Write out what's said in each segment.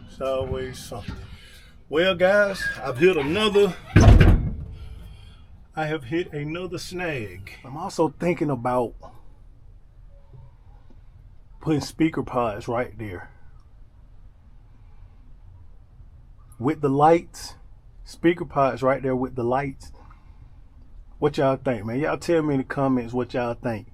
It's always something. Well, guys, I have hit another snag. I'm also thinking about putting speaker pods right there with the lights. Speaker pods right there with the lights. What y'all think, man? Y'all tell me in the comments what y'all think.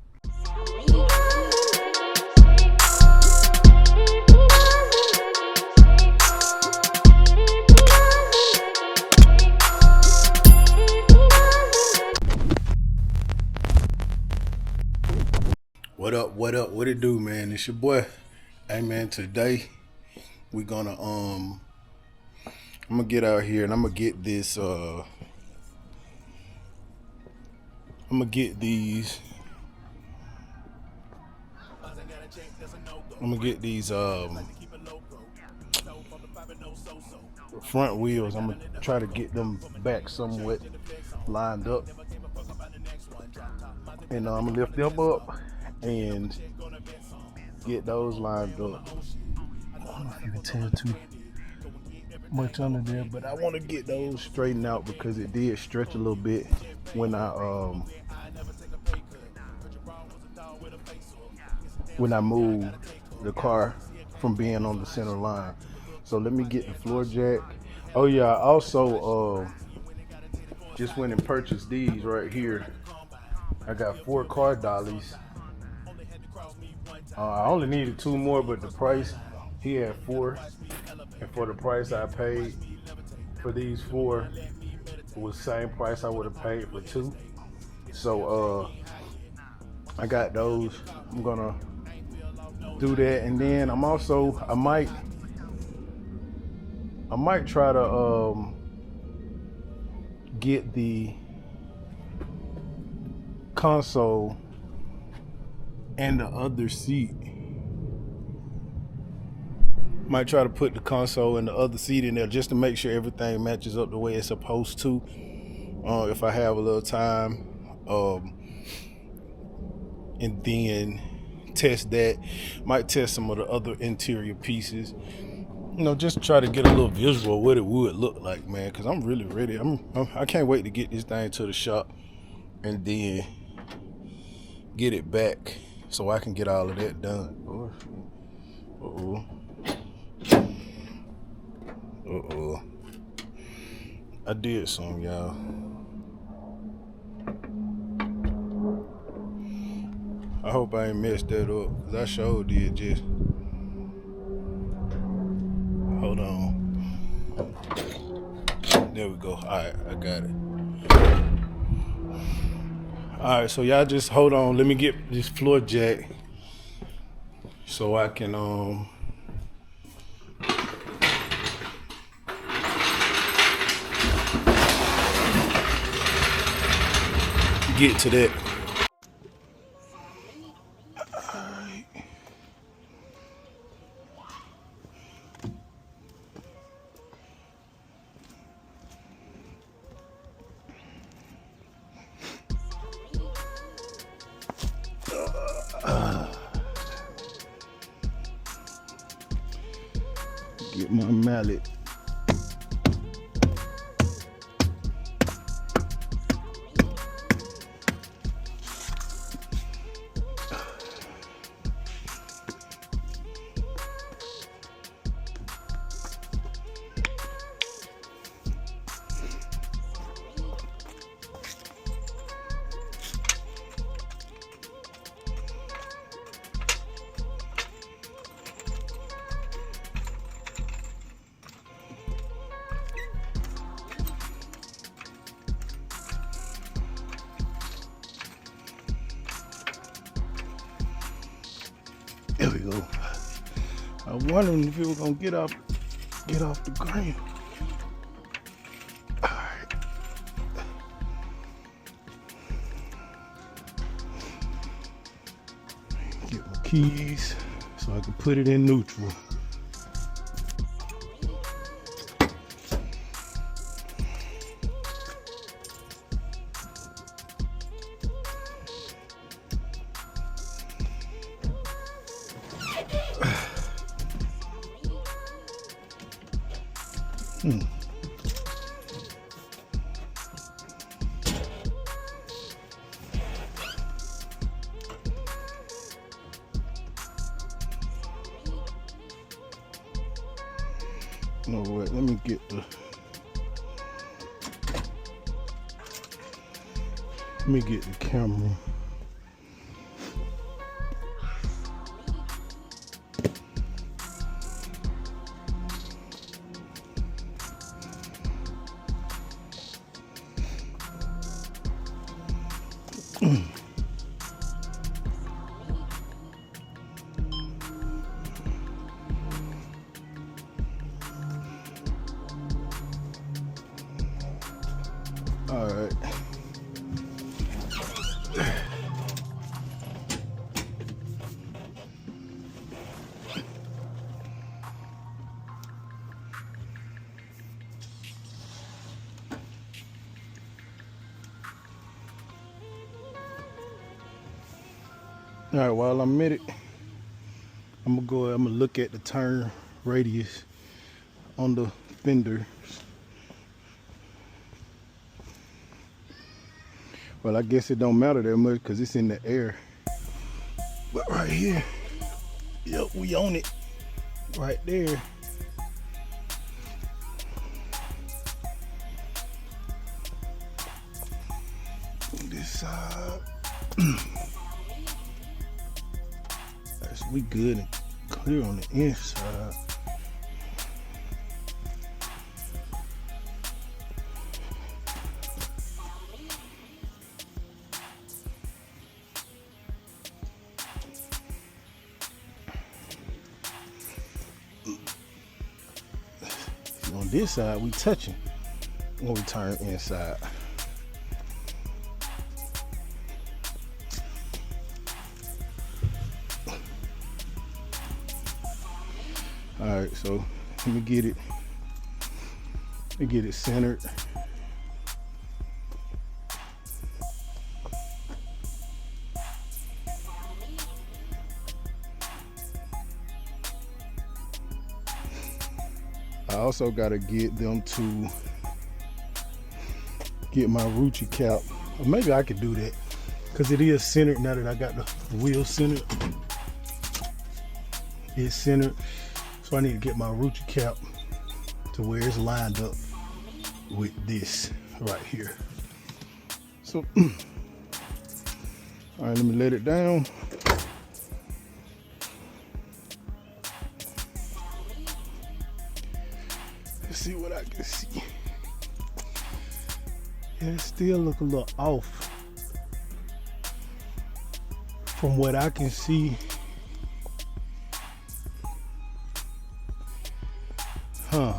What up, what up, what it do, man? It's your boy. Hey man, today we gonna I'm gonna get out here and I'm gonna get this I'm gonna get these front wheels. I'm gonna try to get them back somewhat lined up, and I'm gonna lift them up and get those lined up. I don't know if you can tell too much under there, but I want to get those straightened out because it did stretch a little bit when I moved the car from being on the center line. So let me get the floor jack. Oh yeah, I also just went and purchased these right here. I got 4 car dollies. I only needed 2 more, but the price, he had 4, and for the price I paid for these 4, it was the same price I would have paid for 2. So I got those. I'm gonna do that, and then I might try to get the console and the other seat. Might try to put the console and the other seat in there just to make sure everything matches up the way it's supposed to. If I have a little time, and then test that. Might test some of the other interior pieces. You know, just try to get a little visual of what it would look like, man. Cause I'm really ready. I can't wait to get this thing to the shop and then get it back so I can get all of that done. I did some, y'all. I hope I ain't messed that up, cause I sure did. Just hold on. There we go. All right, I got it. All right, so y'all just hold on. Let me get this floor jack so I can get to that. Get my mallet. There we go. I was wondering if it was gonna get off the ground. All right. Get my keys so I can put it in neutral. No, wait, let me get the camera. All right. All right, while I'm at it, I'm gonna look at the turn radius on the fenders. Well, I guess it don't matter that much because it's in the air. But right here, yep, we own it right there. This side. We good and clear on the inside. On this side, we touching when we turn inside. All right, so let me get it centered. I also got to get them to get my Rucci cap. Or maybe I could do that because it is centered now that I got the wheel centered. It's centered. So I need to get my Rucci cap to where it's lined up with this right here. So, all right, let me let it down. Let's see what I can see. Yeah, it still look a little off from what I can see. Huh.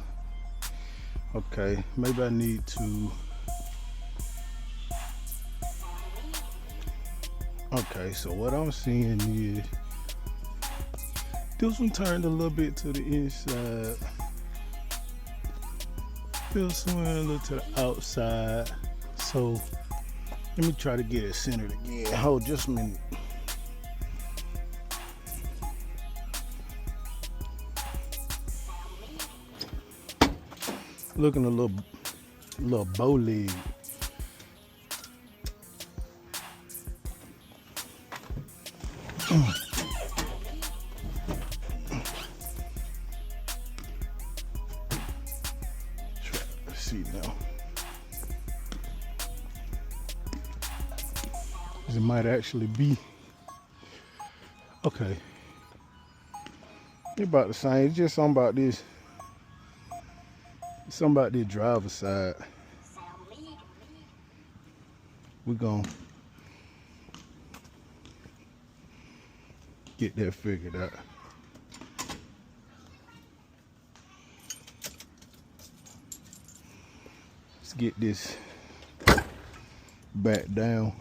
Okay, maybe I need to. Okay, so what I'm seeing is this one turned a little bit to the inside. This one a little to the outside. So let me try to get it centered again. Hold just a minute. Looking a little bow leg. Let's see now. It might actually be okay. It's about the same. It's just something about this. Something about the driver's side. We're gonna get that figured out. Let's get this back down.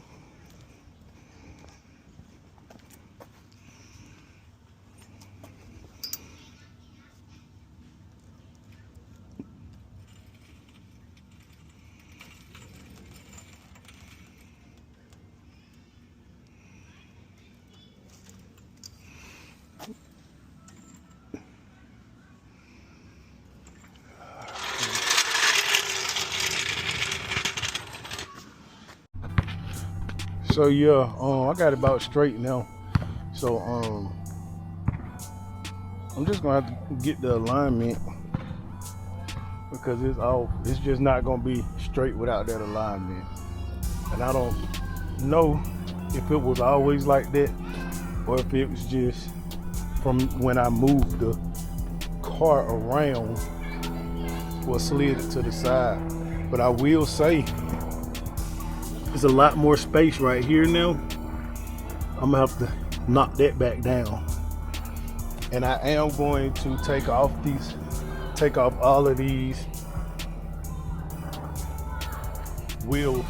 So yeah, I got it about straight now. So I'm just gonna have to get the alignment because it's off. It's just not gonna be straight without that alignment. And I don't know if it was always like that or if it was just from when I moved the car around or slid it to the side. But I will say there's a lot more space right here now. I'm gonna have to knock that back down. And I am going to take off all of these wheel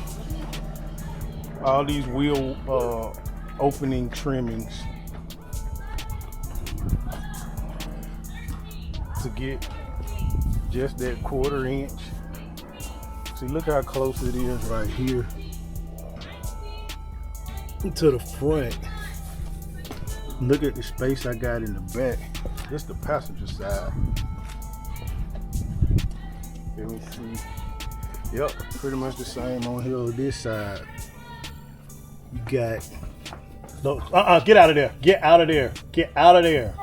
opening trimmings to get just that 1/4 inch. See, look how close it is right here to the front. Look at the space I got in the back. This is the passenger side. Let me see. Yep, pretty much the same on here on this side. You got no, get out of there. Get out of there. Get out of there.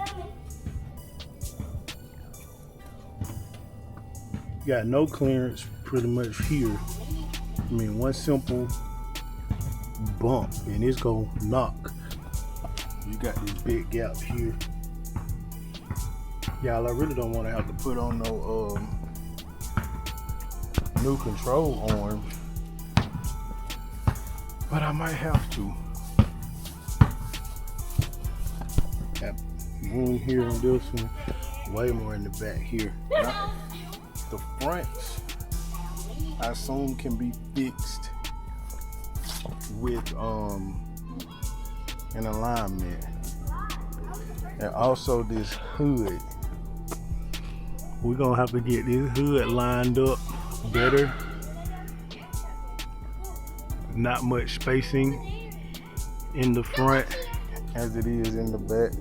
You got no clearance pretty much here. I mean, one simple bump and it's gonna knock. You got this big gap here. Y'all, I really don't want to have to put on no new control arms, but I might have to. Got room here on this one, way more in the back here. Now, the fronts, I assume, can be fixed with an alignment. And also this hood, we're gonna have to get this hood lined up better. Not much spacing in the front as it is in the back.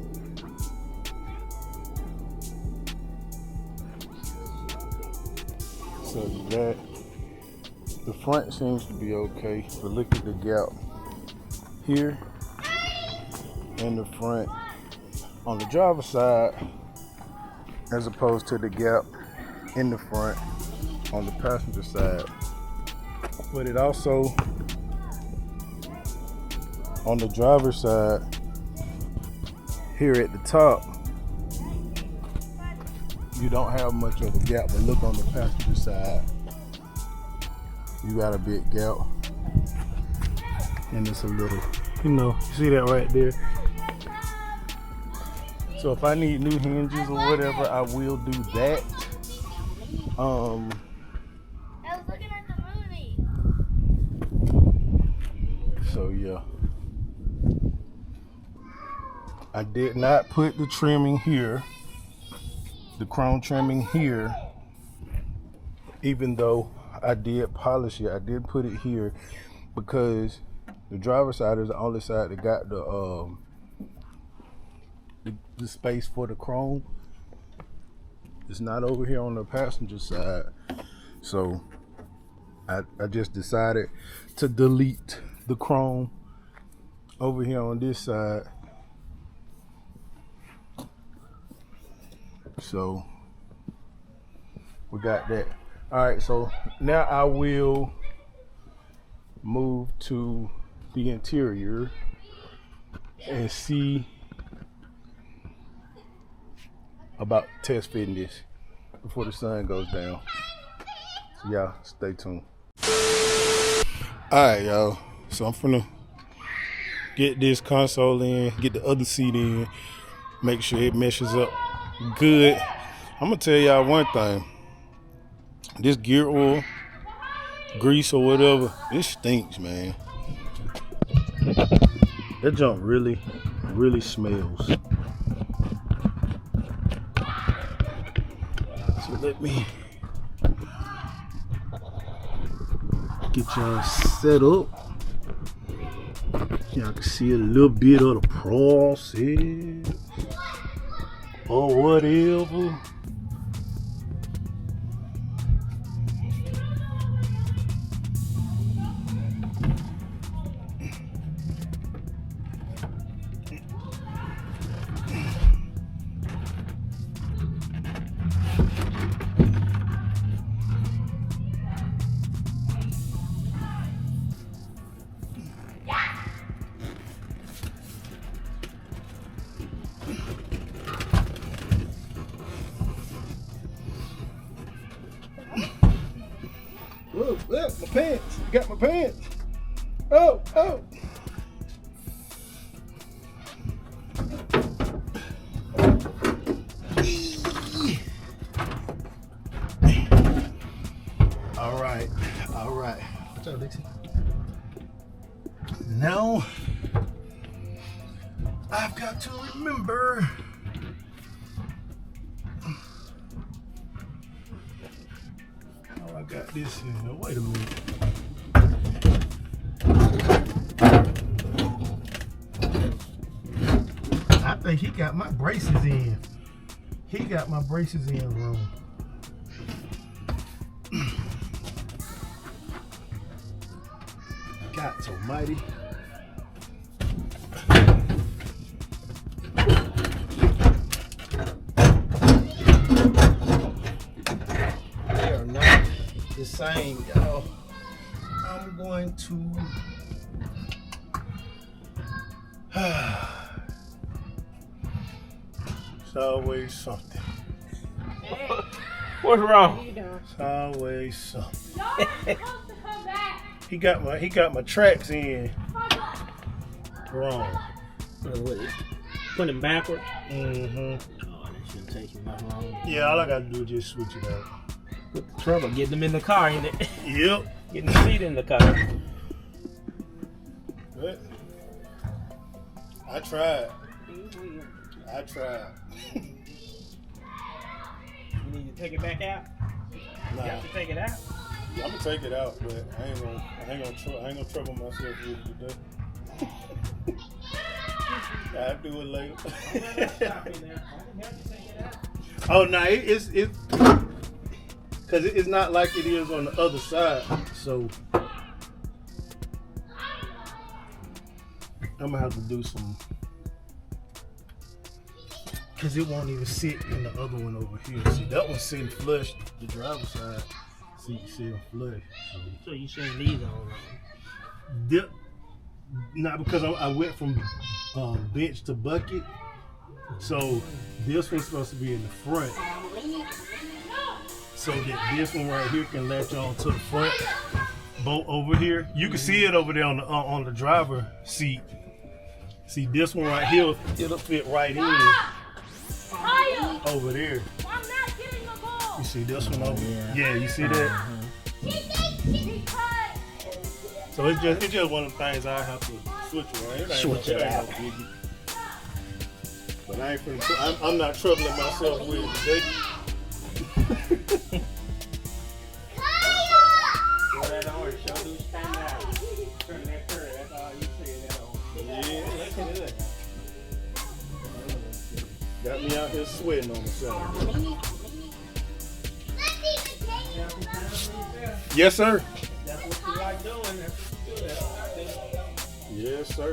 So that the front seems to be okay, but look at the gap here in the front on the driver's side as opposed to the gap in the front on the passenger side. But it also, on the driver's side here at the top, you don't have much of a gap, but look on the passenger side, you got a big gap, and it's a little, you see that right there? So if I need new hinges or whatever, I will do that. I was looking at the movie. So yeah, I did not put the trimming here, the chrome trimming here, even though I did polish it. I did put it here because the driver's side is the only side that got the space for the chrome. It's not over here on the passenger side. So I just decided to delete the chrome over here on this side. So we got that. All right, so now I will move to the interior and see about test fitting this before the sun goes down. So y'all stay tuned. All right, y'all. So I'm finna get this console in, get the other seat in, make sure it meshes up good. I'm gonna tell y'all one thing. This gear oil, grease or whatever, it stinks, man. That junk really, really smells. So let me get y'all set up. Y'all can see a little bit of the process or whatever. Look, my pants. You got my pants. Oh. All right. What's up, Dixie? Now, I've got to remember. I got this here. Wait a minute. I think he got my braces in. He got my braces in wrong. God almighty. They are not the same, y'all. I'm going to it's always something. Hey. What's wrong? It's always something. No, I'm supposed to come back. He got my tracks in wrong. What, put him backward? Mm-hmm. Oh, that shouldn't take you much long. Yeah, all I gotta do is just switch it out. With the trouble, getting them in the car, ain't it? Yep. Getting the seat in the car. But I tried. You need to take it back out? Nah, You have to take it out? I'm gonna take it out, but I ain't gonna trouble myself with it today. I'll do it later. I'm not stopping there. I can help you take it out. Oh no, it's because it's not like it is on the other side. So I'm gonna have to do some, because it won't even sit in the other one over here. See, that one's sitting flush. The driver's side sitting flush. So you saying these are all wrong? Not because I went from bench to bucket. So this one's supposed to be in the front, so that this one right here can latch on to the front bolt over here. You can see it over there on the driver seat. See, this one right here, it'll fit right in over there. I'm not getting the ball. You see this one over? Yeah, you see that? So it's just one of the things I have to switch around. Switch it out. But I ain't finna, I'm not troubling myself with it today. Throw that on and show who's standing out. Turn that curve, that's all you see that on. Yeah. Look at it. Got me out here sweating on myself. Yes, sir. That's what you like doing. That's what you do. That's what I do. Yes, sir.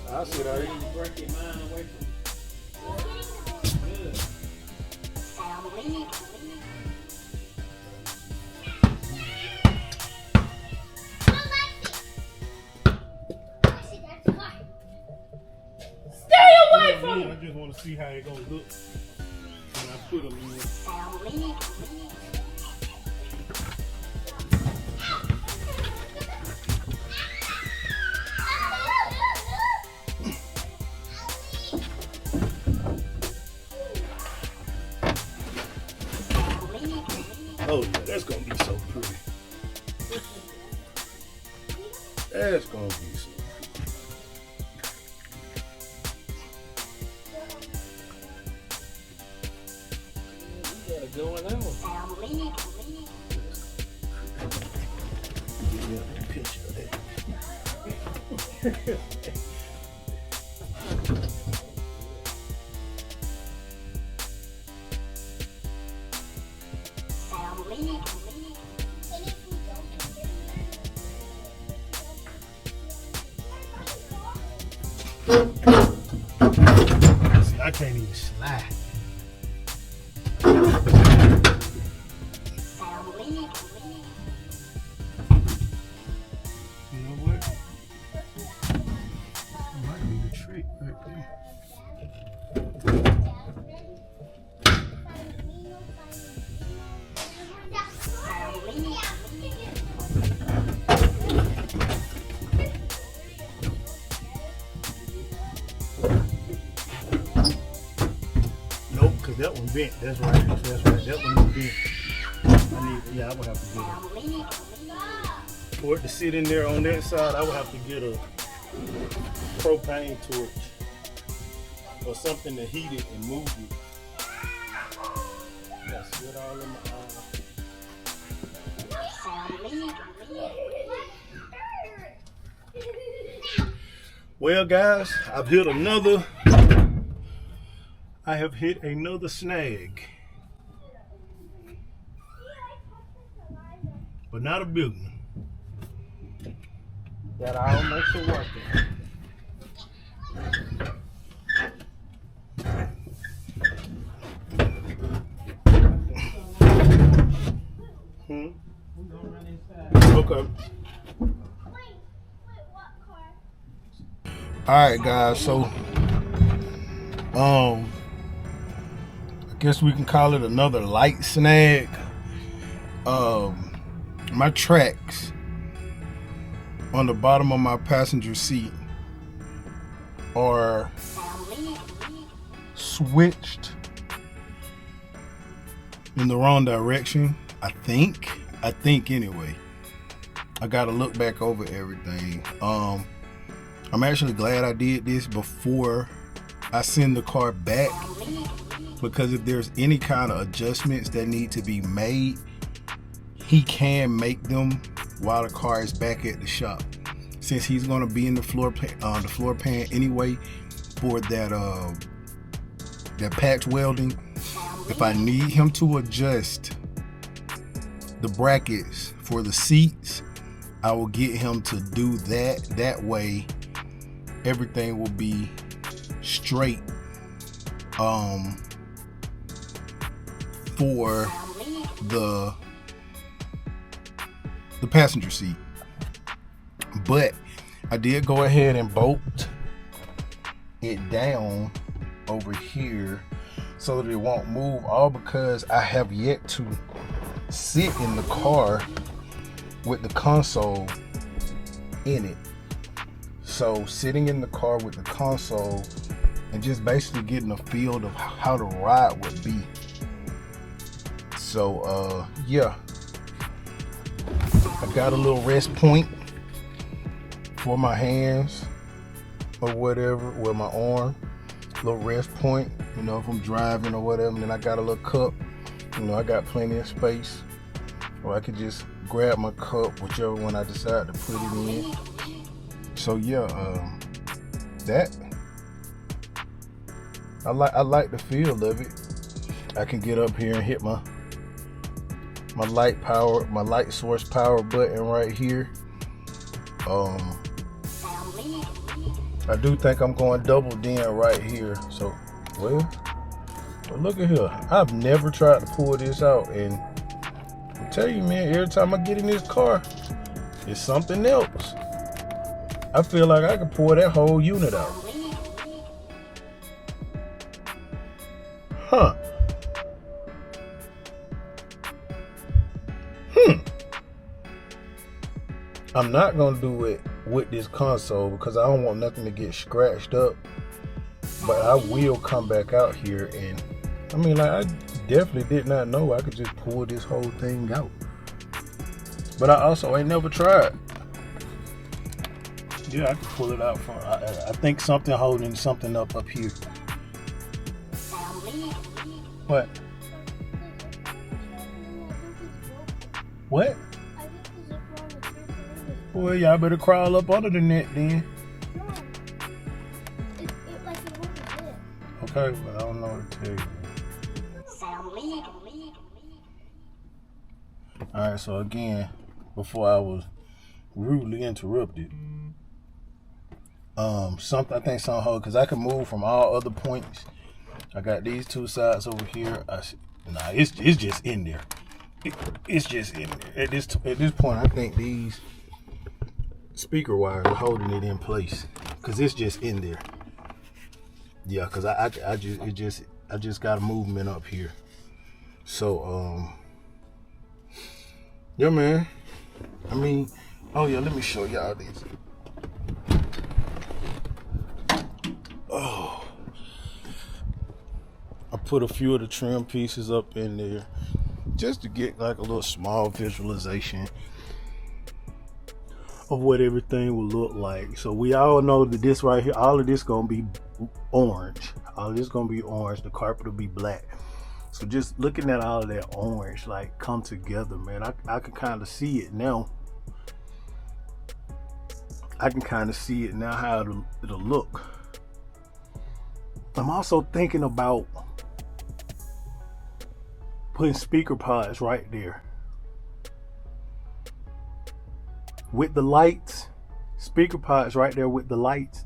I sit out You here. need to break your mind away from good. Stay away from me. I just want to see how it gonna look when I put them in. Oh yeah, that's gonna be so pretty. That's gonna be so pretty. You got a good one now. Give me a picture of that. See, I can't even slide. You know what? That might be the trick right there. Nope, because that one bent. That's right. That's right. That one is bent. I would have to get it. For it to sit in there on that side, I would have to get a propane torch or something to heat it and move it. Got sweat all in my eyes. Well, guys, I have hit another snag. But not a big one. That all makes it worth it. Okay. Alright guys, so I guess we can call it another light snag. My tracks on the bottom of my passenger seat are switched in the wrong direction. I think anyway. I gotta look back over everything. I'm actually glad I did this before I send the car back, because if there's any kind of adjustments that need to be made, he can make them while the car is back at the shop, since he's going to be in the floor pan anyway for that patch welding. If I need him to adjust the brackets for the seats, I will get him to do that. That way everything will be straight for the passenger seat. But I did go ahead and bolt it down over here so that it won't move, all because I have yet to sit in the car with the console in it. So sitting in the car with the console and just basically getting a feel of how the ride would be. So yeah, I got a little rest point for my hands or whatever, with my arm, little rest point, you know, if I'm driving or whatever. And then I got a little cup, you know, I got plenty of space, or I could just grab my cup, whichever one I decide to put it in. So yeah, that I like the feel of it. I can get up here and hit my light source power button right here. I do think I'm going double den right here. So, well, look at here. I've never tried to pull this out, and I tell you, man, every time I get in this car, it's something else. I feel like I could pull that whole unit out. Huh. I'm not gonna do it with this console because I don't want nothing to get scratched up. But I will come back out here, and I mean, like, I definitely did not know I could just pull this whole thing out. But I also ain't never tried. Yeah, I can pull it out from, I think something holding something up here. What? What? Boy, y'all better crawl up under the net then. Okay, but I don't know what to tell you. Alright, so again, before I was rudely interrupted, I think something hold, because I can move from all other points. I got these two sides over here. It's just in there. it's just in there. At this point, I think these speaker wires are holding it in place because it's just in there. Yeah, because I just got a movement up here. So yeah, man. I mean, oh yeah, let me show y'all this. Oh, I put a few of the trim pieces up in there just to get like a little small visualization of what everything will look like. So we all know that this right here, all of this gonna be orange. All of this gonna be orange. The carpet will be black. So just looking at all of that orange like come together, man, I can kind of see it now. I can kind of see it now how it'll look. I'm also thinking about putting speaker pods right there with the lights. Speaker pods right there with the lights.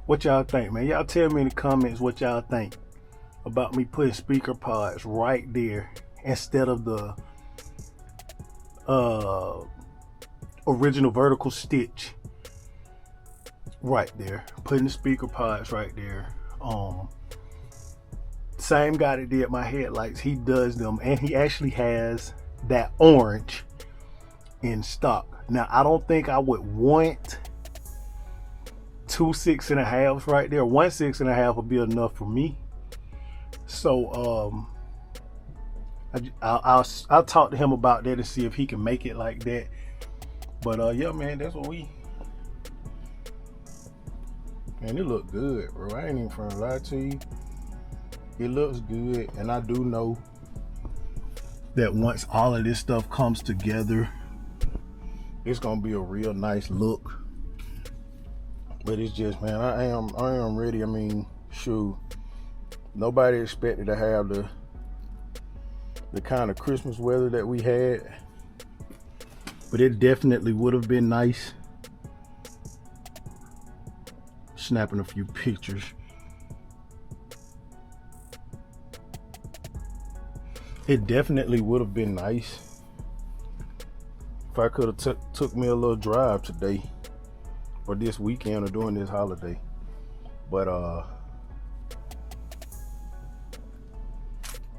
What y'all think, man? Y'all tell me in the comments what y'all think about me putting speaker pods right there instead of the original vertical stitch right there. Putting the speaker pods right there. Same guy that did my headlights, he does them, and he actually has that orange in stock. Now I don't think I would want 2 6.5s right there. 1 6.5 would be enough for me. So I'll talk to him about that and see if he can make it like that. But yeah, man, that's what we. Man, it look good, bro. I ain't even trying to lie to you. It looks good, and I do know that once all of this stuff comes together, it's gonna be a real nice look. But it's just, man, I am ready. I mean, shoot, nobody expected to have the kind of Christmas weather that we had, but it definitely would have been nice. Snapping a few pictures. It definitely would have been nice if I could have took me a little drive today or this weekend or during this holiday. But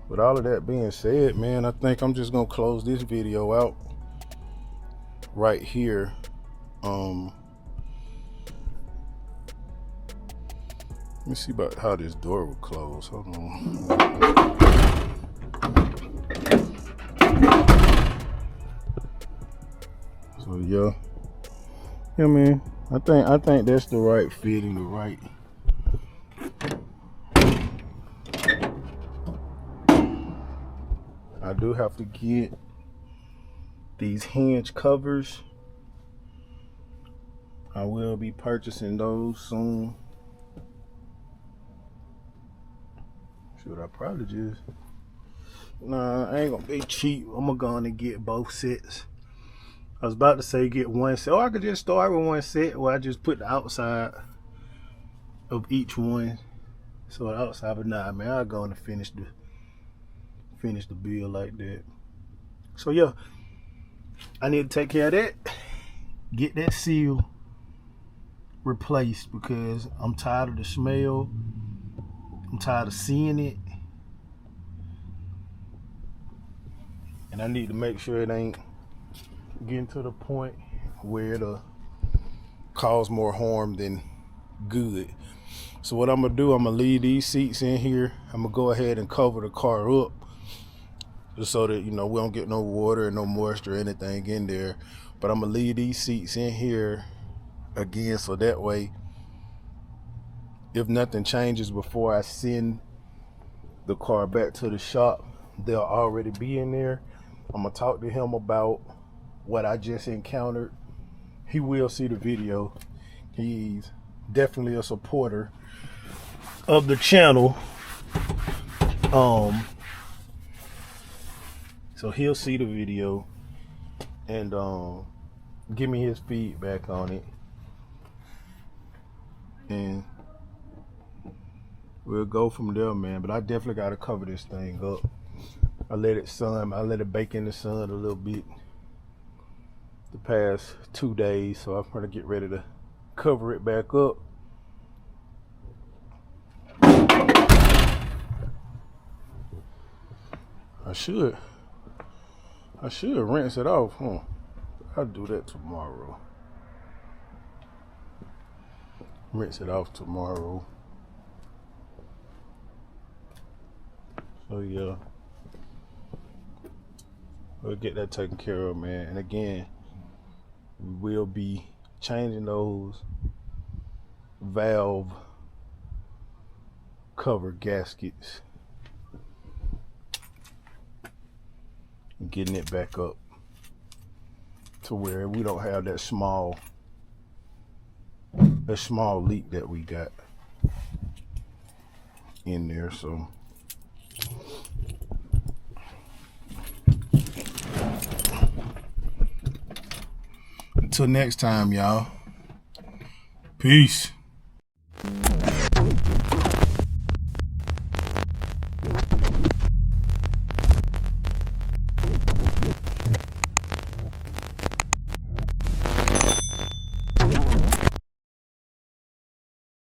with all of that being said, man, I think I'm just gonna close this video out right here. Let me see about how this door will close. Hold on. So yeah, man. I think that's the right fitting, the right. I do have to get these hinge covers. I will be purchasing those soon. Should I probably just? Nah, I ain't gonna be cheap. I'm gonna go on and get both sets. I was about to say get one set. Or I could just start with one set where I just put the outside of each one. So the outside, but nah, man, I'll go on and finish the build like that. So yeah, I need to take care of that. Get that seal replaced because I'm tired of the smell. I'm tired of seeing it. And I need to make sure it ain't getting to the point where it'll cause more harm than good. So what I'm gonna do, I'm gonna leave these seats in here. I'm gonna go ahead and cover the car up just so that, you know, we don't get no water and no moisture or anything in there. But I'm gonna leave these seats in here again, so that way if nothing changes before I send the car back to the shop, they'll already be in there. I'm gonna talk to him about what I just encountered. He will see the video. He's definitely a supporter of the channel. So he'll see the video and give me his feedback on it. And we'll go from there, man. But I definitely got to cover this thing up. I let it bake in the sun a little bit the past 2 days, so I'm gonna get ready to cover it back up. I should rinse it off, huh? I'll do that tomorrow. Rinse it off tomorrow. So yeah, we'll get that taken care of, man. And again, we will be changing those valve cover gaskets and getting it back up to where we don't have that small leak that we got in there. So until next time, y'all. Peace.